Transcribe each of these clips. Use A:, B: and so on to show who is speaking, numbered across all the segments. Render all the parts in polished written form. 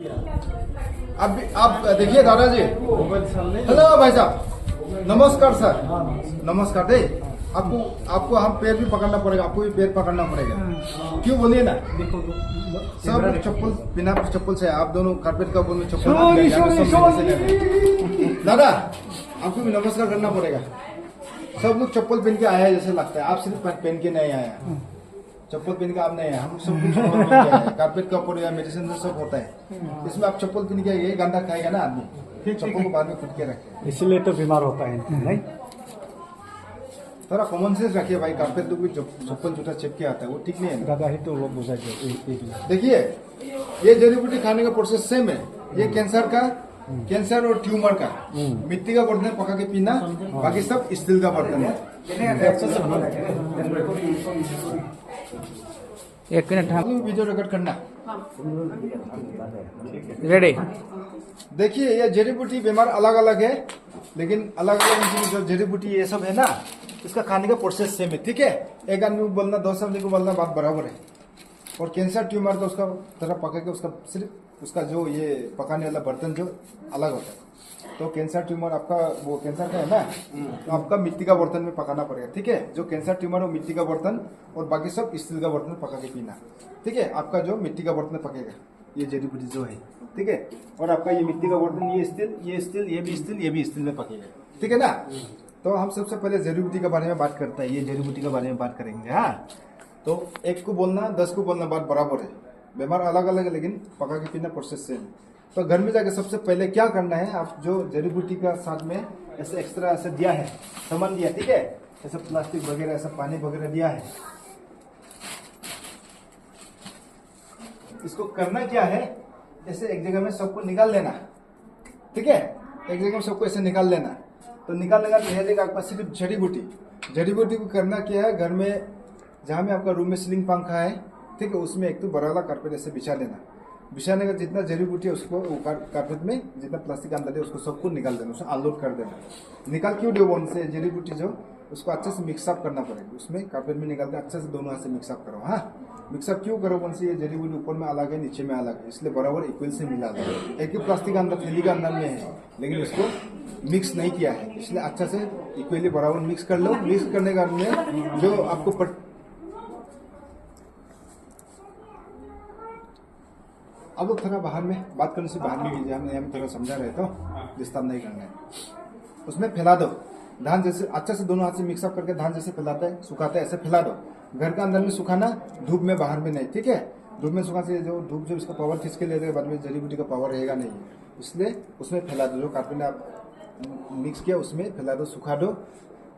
A: आप देखिए दादाजी। हेलो भाई साहब, नमस्कार सर। नमस्कार। दे आपको हम पैर भी पकड़ना पड़ेगा, आपको भी पैर पकड़ना पड़ेगा। क्यों बोलिए ना। सब चप्पल बिना चप्पल से, आप दोनों कारपेट का बोल चप्पल। दादा आपको भी नमस्कार करना पड़ेगा। सब लोग चप्पल पहन के आया है जैसे लगता है, आप सिर्फ पहन के नहीं आया। चप्पल पहन के आप नहीं है, हम सब कुछ पहन के आए हैं। कारपेट का ऊपर या मेडिसिन से सब होता है, इसमें आप चप्पल पहन के ये गंदा खाएगा ना आदमी, चप्पल को बाद में फुट के रखे,
B: इसलिए तो बीमार होता है नहीं।
A: थोड़ा कॉमन सेंस रखिए भाई। कारपेट तो भी चप्पल जूता चिप के आता है, वो ठीक नहीं है।
B: दादा ही तो वो बुझा।
A: देखिए ये जड़ी बूटी खाने का प्रोसेस सेम है। ये कैंसर और ट्यूमर का मिट्टी का बर्तन पका के पीना, बाकी सब स्टील का बर्तन है।
C: एक मिनट हम
A: वीडियो रिकॉर्ड करना
C: रेडी।
A: देखिए ये जड़ी बूटी बीमार अलग अलग है, लेकिन अलग अलग जो जड़ी बूटी ये सब है ना, इसका खाने का प्रोसेस सेम है। ठीक है, एक आदमी को बोलना 10 आदमी को बोलना बात बराबर है। और कैंसर ट्यूमर तो उसका तरह पका के उसका सिर्फ उसका जो ये पकाने वाला बर्तन जो अलग होता है। तो कैंसर ट्यूमर आपका वो कैंसर का है ना, तो आपका मिट्टी का बर्तन में पकाना पड़ेगा। ठीक है, जो कैंसर ट्यूमर वो मिट्टी का बर्तन और बाकी सब स्टील का बर्तन में पका के पीना। ठीक है, आपका जो मिट्टी का बर्तन पकेगा ये जड़ी बूटी जो है। ठीक है, और आपका ये मिट्टी का बर्तन ये स्टील ये भी स्टील में पकेगा। ठीक है ना। तो हम सबसे पहले जड़ी बूटी के बारे में बात करते हैं, ये जड़ी बूटी के बारे में बात करेंगे। हाँ, तो एक को बोलना 10 को बोलना बात बराबर है। बीमार अलग अलग है, लेकिन पका के पीना प्रोसेस सेम है। तो घर में जाके सबसे पहले क्या करना है, आप जो जड़ी बूटी का साथ में ऐसे एक्स्ट्रा ऐसे दिया है, सामान दिया, ठीक है, ऐसे प्लास्टिक वगैरह ऐसा पानी वगैरह दिया है, इसको करना क्या है, ऐसे एक जगह में सबको निकाल लेना। ठीक है, एक जगह में सबको ऐसे निकाल लेना। तो निकालने का यह जगह आपका सिर्फ जड़ी बूटी को करना क्या है, घर में जहाँ में आपका रूम में सीलिंग पंखा है, ठीक है, उसमें एक तो बड़ा वाला कारपेट ऐसे बिछा देना। बिछाने का जितना जड़ी बूटी है उसको कारपेट में जितना प्लास्टिक अंदर है उसको सबको निकाल देना, उसको अनलोड कर देना। निकाल क्यों दो वन से जड़ी बूटी जो उसको अच्छे से मिक्सअप करना पड़ेगा, उसमें कारपेट में निकाल के अच्छे से दोनों हाथ से मिक्सअप करो। हाँ, मिक्सअप क्यों करो वन से, ये जड़ी बूटी ऊपर में अलग है नीचे में अलग है, इसलिए बराबर इक्वल से मिला दो। एक ही प्लास्टिक अंदर थैली का अंदर में है, लेकिन उसको मिक्स नहीं किया है, इसलिए अच्छा से इक्वली बराबर मिक्स कर लो। मिक्स करने का में जो आपको अब लोग थोड़ा बाहर में बात करने से बाहर में कीजिए, हम थोड़ा समझा रहे तो डिस्टर्ब नहीं करना है। उसमें फैला दो धान जैसे, अच्छा से दोनों हाथ से मिक्सअप करके धान जैसे फैलाता है सुखाता है, ऐसे फैला दो। घर का अंदर में सुखाना, धूप में बाहर में नहीं। ठीक है, धूप में सुखा से जो धूप जो इसका पावर खींच के ले जाएगा, बाद में जड़ी बूटी का पावर रहेगा नहीं, इसलिए उसमें फैला दो। जो कारपेट में आप मिक्स किया उसमें फैला दो, सुखा दो,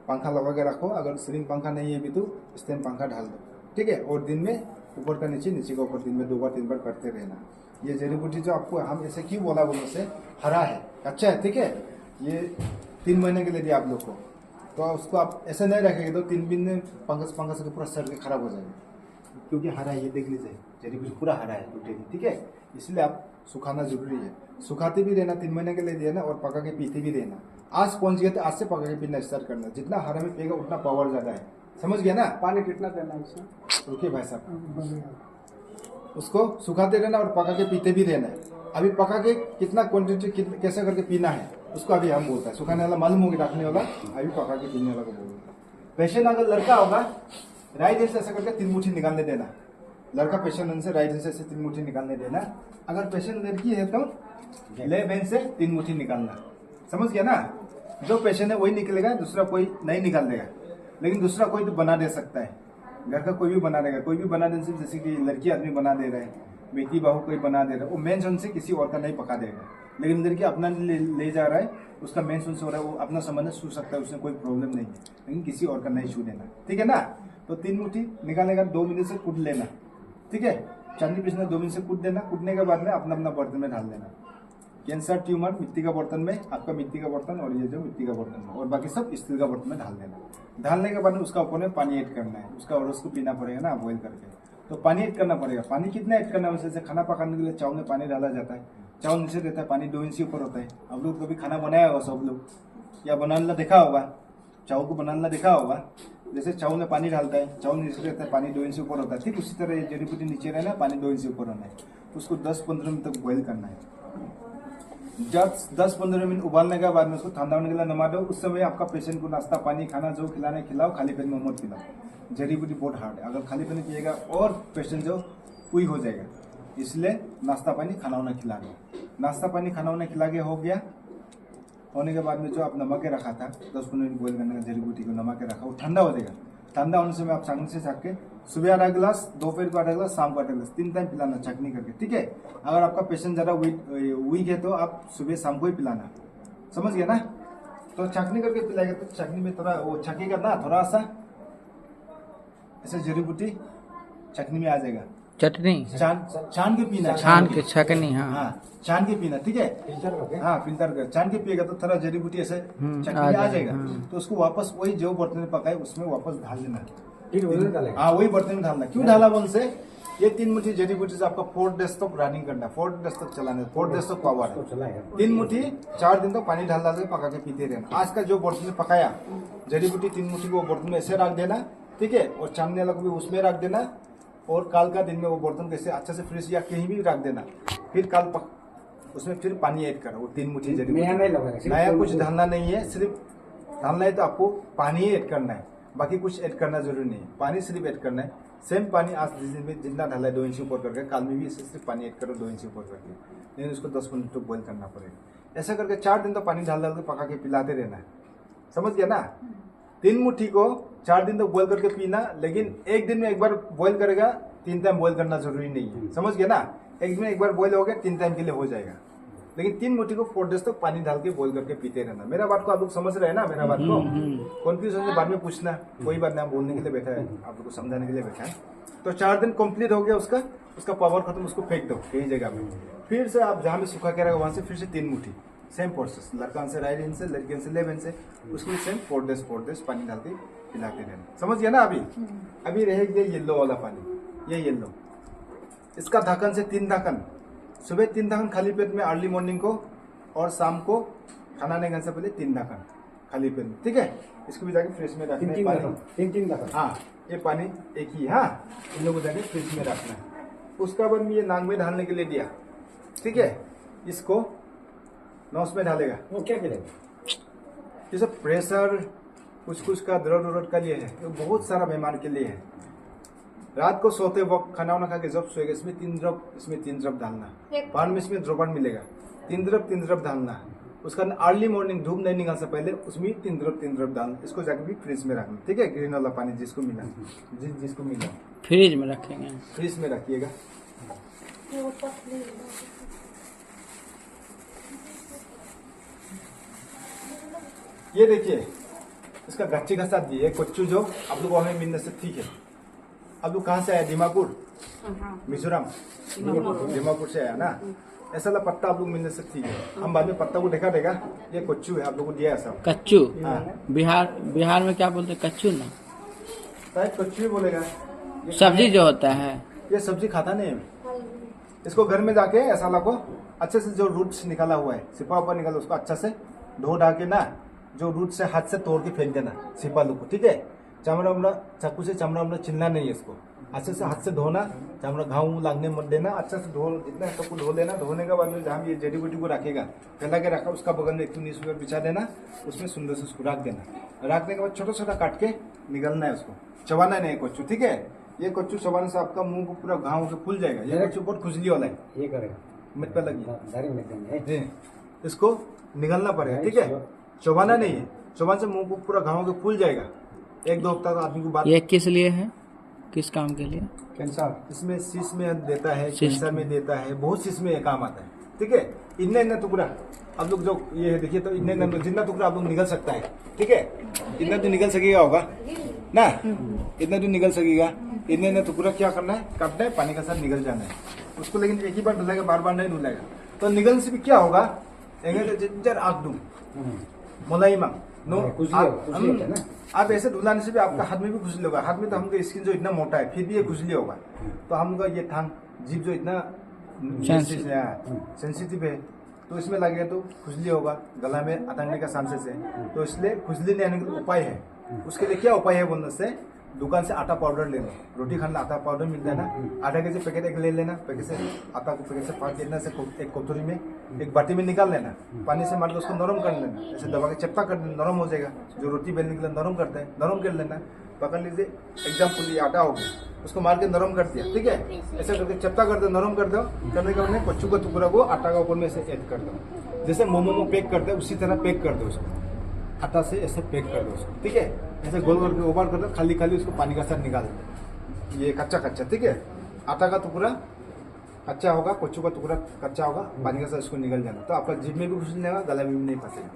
A: पंखा लगा के रखो। अगर सीलिंग पंखा नहीं है भी तो स्टैंड पंखा डाल दो। ठीक है, और दिन में ऊपर का नीचे, नीचे का ऊपर, दिन में 2 बार 3 बार करते रहना। ये जड़ी बूटी जो आपको हम ऐसे क्यों बोला बोलने से, हरा है, अच्छा है। ठीक है, ये 3 महीने के लिए दिया आप लोग को, तो उसको आप ऐसे नहीं रखेंगे तो 3 दिन में पंखा से पूरा सर के खराब हो जाएगा, क्योंकि हरा है। ये देख लीजिए जड़ी बूटी पूरा हरा है, टूटेगी। ठीक है, इसलिए आप सुखाना जरूरी है। सुखाते भी रहना, 3 महीने के लिए दिया ना, और पका के पीते भी रहना। आज पहुंच गया तो आज से पका के पीना स्टार्ट करना। जितना हरा में पिएगा उतना पावर ज्यादा है, समझ गया ना।
B: पानी कितना देना है इसमें?
A: रुकिए भाई साहब, उसको सुखाते रहना और पका के पीते भी रहना है। अभी पका के कितना क्वांटिटी कैसे करके पीना है उसको अभी हम बोलता है। सुखाने वाला मालूम होगी, रखने वाला अभी पका के पीने वाला को बोलता है। पेशेंट अगर लड़का होगा, राइट हैंड से ऐसा करके 3 मुट्ठी निकालने देना। लड़का पेशेंट हैंड से राइट हैंड से 3 मुट्ठी निकालने देना। अगर पेशेंट लड़की है तो लेफ्ट हैंड से 3 मुट्ठी निकालना। समझ गया ना। जो पेशेंट है वही निकलेगा, दूसरा कोई नहीं निकाल देगा, लेकिन दूसरा कोई तो बना दे सकता है। घर का कोई भी बना देगा, कोई भी बना दे, जैसे कि लड़की आदमी बना दे रहा है, बेटी बहू कोई बना दे रहा है, वो मेन सोन से किसी और का नहीं पका देगा। लेकिन लड़की अपना ले जा रहा है, उसका मेन सोन से हो रहा है, वो अपना सामान छू सकता है, उसमें कोई प्रॉब्लम नहीं है, लेकिन किसी और का नहीं छू देना। ठीक है ना। तो 3 मुट्ठी निकालने का 2 मिनट से कूट लेना। ठीक है, चांदी पीसना 2 मिनट से कूट देना। कूटने के बाद में अपना अपना बर्तन में डाल देना। कैंसर ट्यूमर मिट्टी का बर्तन में, आपका मिट्टी का बर्तन, और ये जो मिट्टी का बर्तन में, और बाकी सब स्टील का बर्तन में डाल देना। डालने के बाद में उसका ऊपर में पानी ऐड करना है, उसका और उसको पीना पड़ेगा ना बॉइल करके। तो पानी ऐड करना पड़ेगा। पानी कितना ऐड करना है, जैसे खाना पकाने के लिए चावल में पानी डाला जाता है, चावल नीचे रहता है, पानी 2 इंच ऊपर होता है। आप लोग कभी खाना बनाया होगा सब लोग, या बनाना देखा होगा, चावल को बनाना देखा होगा। जैसे चावल में पानी डालता है, चावल नीचे रहता है, पानी 2 इंच ऊपर होता है, ठीक उसी तरह जड़ी बूटी नीचे रहना है, पानी 2 इंच ऊपर होना है। उसको 10-15 मिनट तक बॉईल करना है। जब 10-15 मिनट उबालने के बाद में उसको ठंडा होने के लिए नमा दो। उस समय आपका पेशेंट को नाश्ता पानी खाना जो खिलाने खिलाओ, खाली पेट में मत पिलाओ। जड़ी बूटी बहुत हार्ड है, अगर खाली पेट में पिएगा और पेशेंट जो वीक हो जाएगा, इसलिए नाश्ता पानी खाना वाना खिला दो। नाश्ता पानी खाना वाना खिला के हो गया, होने के बाद में जो आप नमक के रखा था 10-15 मिनट बॉईल करने का, जड़ी बूटी को नमक के रखा, वो ठंडा हो जाएगा। ठंडा होने से आप छाकनी से छाक के सुबह आधा गिलास, दोपहर को आधा गिलास, शाम को आधा गिलास, 3 टाइम पिलाना छाकनी करके, ठीक है। अगर आपका पेशेंट ज़्यादा वीक है तो आप सुबह शाम को ही पिलाना, समझ गया ना। तो छाकनी करके पिलाएगा तो छाकनी में थोड़ा वो छकेगा ना, थोड़ा सा ऐसे जड़ी बूटी छकनी में आ जाएगा।
C: चटनी
A: छान के पीना,
C: छान के छकनी। हाँ
A: हाँ छान के पीना, ठीक है। हाँ फिल्टर कर छान के पिएगा तो थोड़ा जड़ी बूटी ऐसे चटनी में आ जाएगा। तो उसको वापस वही जो बर्तन में पकाए उसमें वापस डाल देना। हाँ वही बर्तन में डालना। क्यों डाला बोल से, ये 3 मुट्ठी जड़ी बूटी से आपका 4 डेज तक रनिंग करना, 4 डेज तक चलाना, 4 डेज तक पावर है। 3 मुट्ठी 4 दिन तक पानी डाल डाल के पका के पीते रहना। आज का जो बर्तन में पकाया जड़ी बूटी 3 मुट्ठी को बर्तन में ऐसे रख देना, ठीक है। और छानने वाला को भी उसमें रख देना। और कल का दिन में वो बर्तन कैसे अच्छे से फ्रिज या कहीं भी रख देना। फिर कल उसमें फिर पानी ऐड करो, वो 3 मुट्ठी जड़ी बूटी। नया कुछ डालना नहीं है, सिर्फ डालना है तो आपको पानी ही ऐड करना है, बाकी कुछ ऐड करना जरूरी नहीं है। पानी सिर्फ ऐड करना है। सेम पानी आज में जितना डाला है 2 इंच ऊपर करके, कल में भी इसे सिर्फ पानी ऐड करो 2 इंच ऊपर करके, लेकिन उसको 10 मिनट तक बॉईल करना पड़ेगा। ऐसा करके 4 दिन तक पानी डाल डाल के पका के पिलाते रहना है, समझ गया ना। 3 मुट्ठी को 4 दिन तक बॉईल करके पीना, लेकिन एक दिन में एक बार बॉईल करेगा, 3 टाइम बॉईल करना जरूरी नहीं है, समझ गया ना। एक दिन में एक बार बॉईल हो गया, 3 टाइम के लिए हो जाएगा। लेकिन 3 मुट्ठी को 4 डेज तक पानी डाल के बॉईल करके पीते रहना। मेरा बात को आप लोग समझ रहे हैं ना, मेरा बात को कंफ्यूजन से बाद में पूछना, कोई बात नहीं, बोलने के लिए बैठा है, आप लोग को समझाने के लिए बैठा है। तो 4 दिन कंप्लीट हो गया, उसका पावर खत्म, उसको फेंक दो कहीं जगह में। फिर से आप जहाँ में सूखा के रहेगा वहां से फिर से 3 मुट्ठी, सेम प्रोसेस, लड़का से राइट हैंड से, लड़के से लेफ्ट हैंड से, उसको भी सेम 4 डेज पानी डाल के पिलाते रहना, समझ गया ना। अभी रहेगा येलो वाला पानी, ये येलो, इसका ढक्कन से 3 ढक्कन, सुबह 3 ढक्कन खाली पेट में अर्ली मॉर्निंग को, और शाम को खाना नहीं खाने से पहले 3 ढक्कन खाली पेट में, ठीक है। इसको भी जाके फ्रिज में रखना है पानी, 3 ढक्कन। हाँ ये पानी एक ही, हाँ इन लोगों को जाके फ्रिज में रखना है। उसका बाद में ये नाक में डालने के लिए दिया, ठीक है। इसको नोस में डालेगा, वो क्या करेगा, जैसे प्रेशर कुछ का दर्द का लिए है, तो बहुत सारा बीमार के लिए है। रात को सोते वक्त खाना वाना खा के जब सोएगा, इसमें 3 ड्रॉप डालना, बाद में इसमें ड्रॉपर मिलेगा, 3 ड्रॉप डालना। उसका अर्ली मॉर्निंग धूप नहीं निकालने से पहले उसमें 3 ड्रॉप डालना। इसको जाके भी फ्रिज में रखना, ठीक है। ग्रीन वाला पानी जिसको मिला, जिसको मिला
C: फ्रिज में रखेंगे,
A: फ्रिज में रखिएगा। ये देखिए इसका गच्ची का साथ ये कच्चू जो आप लोग हमें मिलने से ठीक है। आप लोग कहाँ से आया, दीमापुर, मिजोरम, दीमापुर से आया ना। ऐसा वाला पत्ता आप लोग मिलने से ठीक है। हम बाद में पत्ता को देखा देगा, ये कच्चू है, आप लोग को दिया है सब।
C: कच्चू,
A: हाँ।
C: बिहार में क्या बोलते हैं, कच्चू ना,
A: शायद कच्चू ही बोलेगा।
C: सब्जी जो होता है,
A: ये सब्जी खाता नहीं है। इसको घर में जाके ऐसा वाला को अच्छे से जो रूट्स निकाला हुआ है, सिपा ऊपर निकाला, उसको अच्छा से धो ढा के ना, जो रूट से हाथ से तोड़ के फेंक देना सिपा लोग को, ठीक है। चमड़ा उमड़ा चाकू से चमड़ा उमड़ा छिलना नहीं है, इसको अच्छे से हाथ से धोना, चमड़ा घाव लागने मत देना, अच्छा से धो, जितना है सबको धो लेना। धोने के बाद में जहाँ ये जड़ी बूटी को रखेगा, फैला के रखा, उसका बगल में एक न्यूज़पेपर बिछा देना, उसमें सुंदर से उसको रख देना। रखने के बाद छोटा छोटा काट के निकलना है, उसको चबाना नहीं कच्चू, ठीक है। ये कच्चू चबाने से आपका मुंह को पूरा घाव होकर फूल जाएगा। ये कच्चू बहुत खुजली वाला है, ये करेगा मिट पे लगी, इसको निकलना पड़ेगा, ठीक है। चबाना नहीं है, चबाने से मुंह को पूरा घाव होकर फूल जाएगा। 1-2 हफ्ता तो आदमी को बात।
C: ये किस लिए है, किस काम के लिए,
A: कैंसर, इसमें शीश में देता है, कैंसर में देता है, बहुत शीश में काम आता है, ठीक है। इतना टुकड़ा आप लोग जो ये देखिए, तो इतना जितना टुकड़ा आप लोग निकल सकता है, ठीक है। इतना तो निकल सकेगा होगा ना, इतना तो निकल सकेगा। इतना टुकड़ा क्या करना है, काटना है, पानी के साथ निकल जाना है उसको। लेकिन एक ही बार धुलाएगा, बार बार नहीं धुलाएगा। तो निकलने से भी क्या होगा, जिंजर आग दूं मुलायमा नो, आप ऐसे धुलाने से भी आपका हाथ में भी खुजली होगा। हाथ में तो हमका स्किन जो इतना मोटा है फिर भी ये खुजली होगा, तो हमका ये थांग जीभ जो इतना सेंसिटिव है, तो इसमें लगेगा तो खुजली होगा, गला में अटकने का चांसेस है। तो इसलिए खुजली नहीं आने का उपाय है, उसके लिए क्या उपाय है बोलने से, दुकान से आटा पाउडर ले लो, रोटी खाने आटा पाउडर मिलता है ना, आधा केजी पैकेट एक ले लेना, पैकेट से आटा को पैकेट से फाड़ देना, से एक कटोरी में एक बाटी में निकाल लेना, पानी से मार के उसको नरम कर लेना, ऐसे दबा के चपटा कर देना, नरम हो जाएगा, जो रोटी बेलने के लिए नरम करते हैं नरम कर लेना, पकड़ लीजिए, एग्जाम्पल ये आटा हो गया, उसको मार के नरम कर दिया, ठीक है, ऐसे करके चपटा कर दो, नरम कर दो, करने के बाद कच्चू का टुकड़ा को आटा का ऊपर में से ऐड कर दो, जैसे मोमो को पैक करते हैं उसी तरह पैक कर दो उसको, आटा से ऐसे पैक कर दो उसको, ठीक है, ऐसे गोल गोल के ओवर कर दो, खाली खाली उसको पानी का साथ निकाल दो, ये कच्चा कच्चा, ठीक है, आटा का टुकड़ा कच्चा होगा, कच्चू का टुकड़ा कच्चा होगा, पानी का साथ उसको निकल जाना, तो आपका जीभ में भी घुस नहीं होगा, गला में भी नहीं फंसेगा।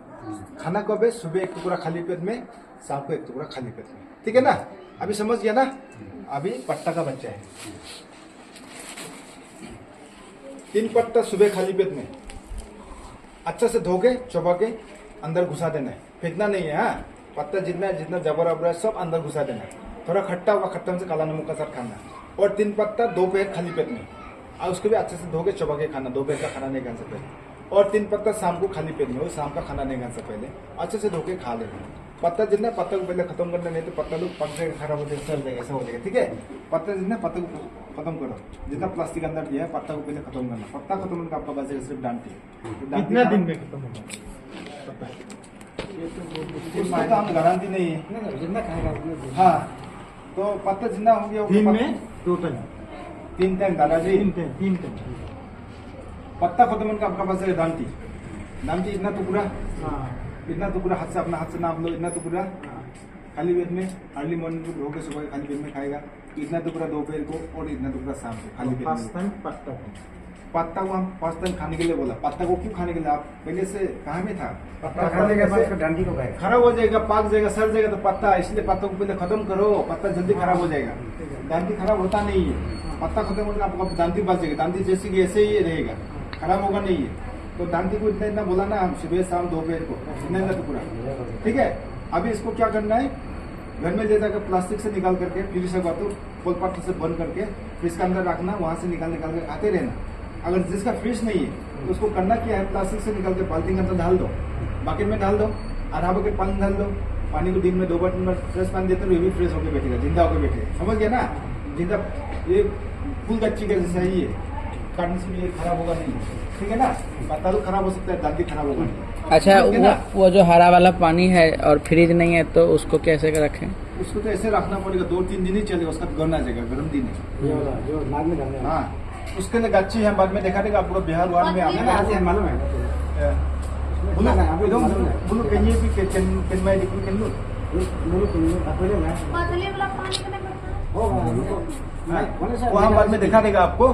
A: खाना कब है? सुबह एक टुकड़ा खाली पेट में, शाम को एक टुकड़ा खाली पेट में, ठीक है ना? अभी समझ गया ना? अभी पट्टा का बच्चा है, 3 पट्टा सुबह खाली पेट में अच्छा से धो के चबा के अंदर घुसा देना है, फेंकना नहीं है। हाँ, पत्ता जितना जबर अबर है सब अंदर घुसा देना है, थोड़ा खट्टा होगा, खट्टा से काला नमक का साथ खाना, और 3 पत्ता दोपहर खाली पेट में, और उसको भी अच्छे से धो के चबा के खाना, दोपहर का खाना नहीं खाने से पहले, और 3 पत्ता शाम को खाली पेट में, वो शाम का खाना नहीं खाने से पहले अच्छे से धो के खा लेना। पत्ता जितना पत्ता को पहले खत्म करना, नहीं तो पत्ता लोग पक जाएगा, खराब हो जाएगा, सड़ जाएगा, ऐसा हो जाएगा, ठीक है? पत्ता जितना पत्ता को खत्म करो, जितना प्लास्टिक अंदर दिया है पत्ता को पहले खत्म करना, पत्ता खत्म करके आपका बचेगा सिर्फ डांटी।
B: कितना दिन में खत्म होगा?
A: उसका तो हम गारंटी नहीं है।
B: जितना खाएगा उतना दिन।
A: हाँ, तो पत्ता जितना हो गया
B: दिन में टोटल
A: 3 टाइम दादाजी,
B: 3 टाइम।
A: पत्ता खत्म करके आपका पास डांटी, डांटी इतना टुकड़ा,
B: हाँ
A: इतना टुकड़ा हाथ से, अपना हाथ से नाप लो, इतना टुकड़ा खाली पेट में, अर्ली मॉर्निंग को धो के सुबह खाली पेट में खाएगा, इतना टुकड़ा दोपहर को और इतना टुकड़ा शाम को खाली पेट में। पत्ता को हम 5 टाइम खाने के लिए बोला, पत्ता को क्यों खाने के लिए? आप पहले से कहाँ में था?
B: पत्ता खाने के बाद डांडी को खाएगा,
A: खराब हो जाएगा, पाक जाएगा, सड़ जाएगा, तो पत्ता, इसलिए पत्ता को पहले खत्म करो, पत्ता जल्दी खराब हो जाएगा। दांती खराब होता नहीं है, पत्ता खत्म होगा आपका दांती बच जाएगा, दांती जैसे कि ऐसे ही रहेगा, खराब होगा नहीं है। तो दांती को इतना इतना बोला ना हम, सुबह शाम दोपहर को इतना इतना टुकड़ा, ठीक है? अभी इसको क्या करना है, घर में ले जाकर प्लास्टिक से निकाल करके, फिर से कोलपाट से बंद करके फ्रिज के अंदर रखना, वहां से निकाल के खाते रहना। अगर जिसका फ्रिज नहीं है तो उसको करना क्या है, प्लास्टिक से निकाल के बाल्टी के अंदर डाल दो, बकेट में डाल दो, आधा बकेट पानी डाल दो, पानी को दिन में 2 बार 3 बार फ्रेश पानी देते रहो, ये भी फ्रेश होकर बैठेगा, जिंदा होकर बैठेगा, समझ गया ना? जिंदा, ये फूल गच्ची का जैसा ही है, काटने से भी ये खराब होगा नहीं, ठीक है ना? पत्ता तो खराब हो सकता है, दांती खराब होगा नहीं।
C: अच्छा, वो जो हरा वाला पानी है और फ्रिज नहीं है तो उसको कैसे रखें?
A: उसको तो ऐसे रखना पड़ेगा, 2-3 दिन ही चलेगा, उसका गर्म आ जाएगा, गर्म दिन है।
B: ये वाला जो नाक में डालने वाला।
A: हाँ, उसके लिए गच्ची है, बाद में देखा देगा आपको, बिहार वार में आपने
B: यहाँ से मालूम है
A: बोलो बोलो कहिए भी कैन मैं लिखूं कैन लो वो हम बाद में दिखा देगा आपको,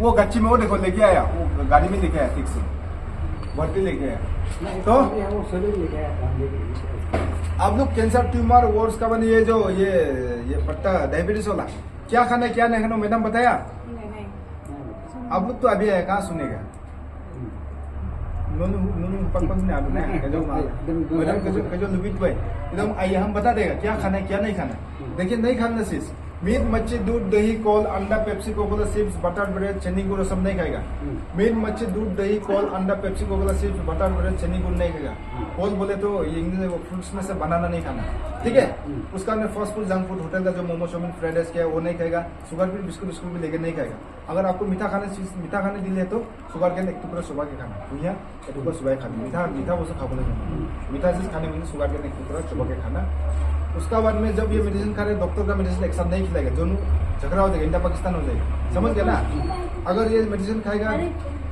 A: वो गच्ची में वो देखो लेके आया, वो गाड़ी में लेके आया, ठीक से भर्ती लेके आया। तो
B: वो शरीर लेके आया,
A: आप लोग कैंसर ट्यूमर और उसका बने ये पट्टा डायबिटीज वाला क्या खाना है क्या नहीं खाना, मैडम बताया? आप लोग तो अभी है, कहाँ सुनेगा? एकदम आइए हम बता देगा क्या खाना है क्या नहीं खाना। देखिए नहीं खाना चीज, मीट मच्छी दूध दही कॉल अंडा Pepsi Coca Cola chips butter bread चनी गुड़ सब नहीं खाएगा। मीट मच्छी दूध दही कॉल अंडा Pepsi Coca Cola chips butter bread चनी गुड़ नहीं खाएगा। कॉल बोले तो ये इंग्लिश फ्रूट्स में से बनाना नहीं खाना, ठीक है? उसका में fast food junk food hotel का जो मोमो चाउमीन फ्राइड राइस क्या है वो नहीं खाएगा। शुगर फ्री बिस्कुट बिस्कुट भी लेके नहीं खाएगा। अगर आपको मीठा खाने दिले तो शुगर के एक टुकड़ा सुबह के खाना, भैया एक टुकड़ा सुबह खाना, मीठा वो सब खा बोले, मीठा चीज खाने में शुगर के एक टुकड़ा सुबह के खाना। उसका बाद में जब ये मेडिसिन खा रहे डॉक्टर का मेडिसिन एक साथ नहीं खिलाएगा, दोनों झगड़ा हो जाएगा, इंडिया पाकिस्तान हो जाएगा, समझ गया ना? अगर ये मेडिसिन खाएगा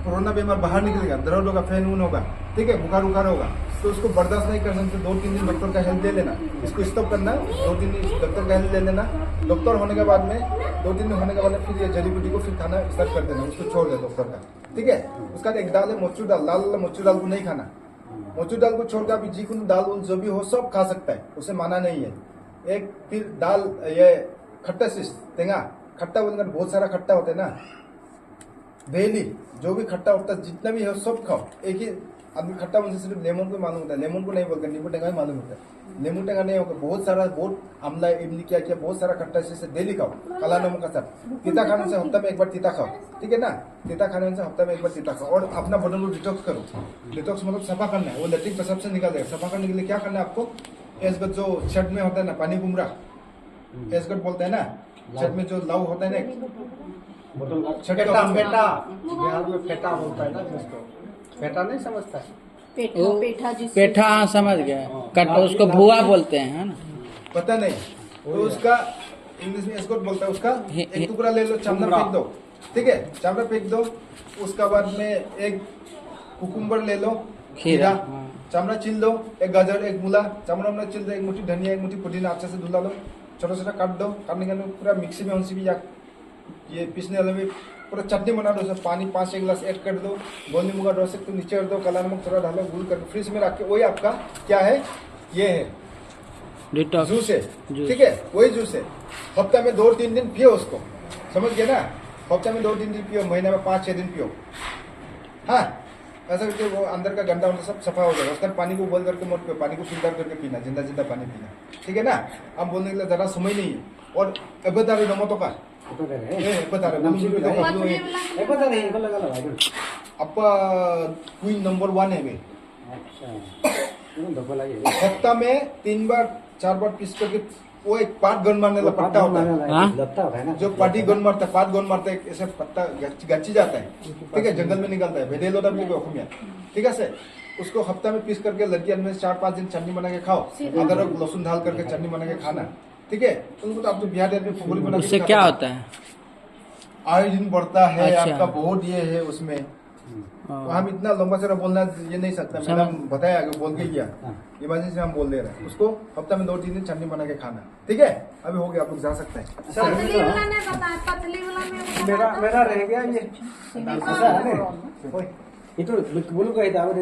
A: कोरोना बीमार बाहर निकलेगा, दर्द होगा, फैन ऊन होगा, ठीक है, बुखार उखार होगा, तो उसको बर्दाश्त नहीं कर सकते, 2-3 दिन डॉक्टर का हेल्प ले लेना, इसको स्टॉप करना, 2-3 दिन डॉक्टर का हेल्प ले लेना। डॉक्टर होने के बाद में 2-3 दिन होने के बाद फिर ये जड़ी बूटी को फिर खाना स्टार्ट कर देना, उसको छोड़ दे डॉक्टर का, ठीक है? उसका एक दाल है मसूर दाल, लाल मसूर दाल को नहीं खाना, मसूर दाल को छोड़कर अभी जी दाल उल जो भी हो सब खा सकता है, उसे माना नहीं है। एक फिर दाल ये खट्टा चीज तेंगा खट्टा बोलकर बहुत सारा खट्टा होता है ना, डेली जो भी खट्टा होता है जितना भी है सब खाओ। एक ही आदमी खट्टा मुझे सिर्फ लेमन को मालूम होता है, लेमन को नहीं बोलकर नींबू टेंगा ही मालूम होता है, नींबू टेंगा नहीं होगा, बहुत सारा बहुत अमला इमली क्या क्या बहुत सारा खट्टा चीज डेली खाओ, काला नमक का साथ। तीता खाने से हफ्ता में एक बार तीता खाओ, ठीक है ना? तीता खाने से हफ्ता में एक बार तीता खाओ, और अपना बदन को डिटॉक्स करो। डिटॉक्स मतलब सफा करना है, वो लेट्रिन पेशाब से निकाल देगा। सफा करने के लिए क्या करना है आपको? जो शर्ट में होता है ना पानी कुमरा, एस्कट बोलते हैं ना, छठ में जो लाऊ होता है ना, छठ
B: फेटा
A: का
B: फेटा बिहार में फेटा बोलता है ना जिसको, फेटा नहीं समझता है।
C: वो
D: पेठा जिससे
C: पेठा, हाँ समझ गया। कट उसको भुआ बोलते हैं, है ना?
A: पता नहीं, तो उसका इंग्लिश में एस्कट बोलता है। उसका एक टुकड़ा ले लो, चामड़ा फेंक दो, ठीक है, चामड़ा फेंक दो। उसका बाद में एक कुकुम्बर ले लो, खीरा, चामड़ा छील दो, एक गाजर, एक मूला, चामड़ा छील दो, एक मुट्ठी धनिया, एक मुट्ठी पुदीना अच्छे से धुला लो, छोटा छोटा काट दो। काटने के बाद पूरा मिक्सी में उनसे भी या ये पीसने वाले में पूरा चटनी बना दो। उसमें पानी 5-6 गिलास ऐड कर दो, गोल नींबू का रस तो नीचे कर दो, काला नमक थोड़ा डालो, गुड़ करके फ्रिज में रख के, वही आपका क्या है, ये है
C: डिटॉक्स
A: जूस है, ठीक है, वही जूस है। हफ्ता में 2-3 दिन पियो उसको, समझ गए ना? हफ्ता में 2-3 दिन पियो, महीने में 5-6 दिन पियो। हाँ, ऐसा करके वो अंदर का गंदा उनका सब सफा हो जाएगा। उसका पानी को बॉइल करके मत पियो, पानी को फिल्टर करके पीना, जिंदा जिंदा पानी पीना, ठीक है ना? अब बोलने के लिए जरा समय नहीं है। और अब बता रहे नमो तो का
B: बता रहे
A: बता रहे
B: इनको लगा लो भाई।
A: आपका क्वीन नंबर 1 है वे।
B: अच्छा धोखा लगे
A: हफ्ता में 3 बार 4 बार पीस करके, वो एक पाट गन मारने वाला पट्टा होता है,
C: हाँ?
B: लगता है ना
A: जो पार्टी गन मारता है, पाट गन मारता है, ऐसे पत्ता गच्ची जाता है, ठीक है, जंगल में निकलता है, भेदे लोटा भी हुकुम है, ठीक है से। उसको हफ्ता में पीस करके लड़कियां में 4-5 दिन चटनी बना के खाओ, अदरक लहसुन डाल करके चटनी बना के खाना, ठीक है। उनको तो आप तो बिहार में फुगड़ी बना के
C: उससे क्या होता है?
A: आयोडीन बढ़ता है,
C: अच्छा।
A: आपका बहुत ये है उसमें। तो हम इतना लंबा चौड़ा बोलना ये नहीं सकता, मैडम बताया आगे बोल के किया, इमरजेंसी हम बोल दे रहे हैं। उसको हफ्ता में 2-3 दिन चटनी बना के खाना, ठीक है। अभी हो गया, आप लोग जा सकते हैं।
D: पतली वाला ने बताया, पतली वाला में
B: मेरा रह गया ये ये तो बोलो कही था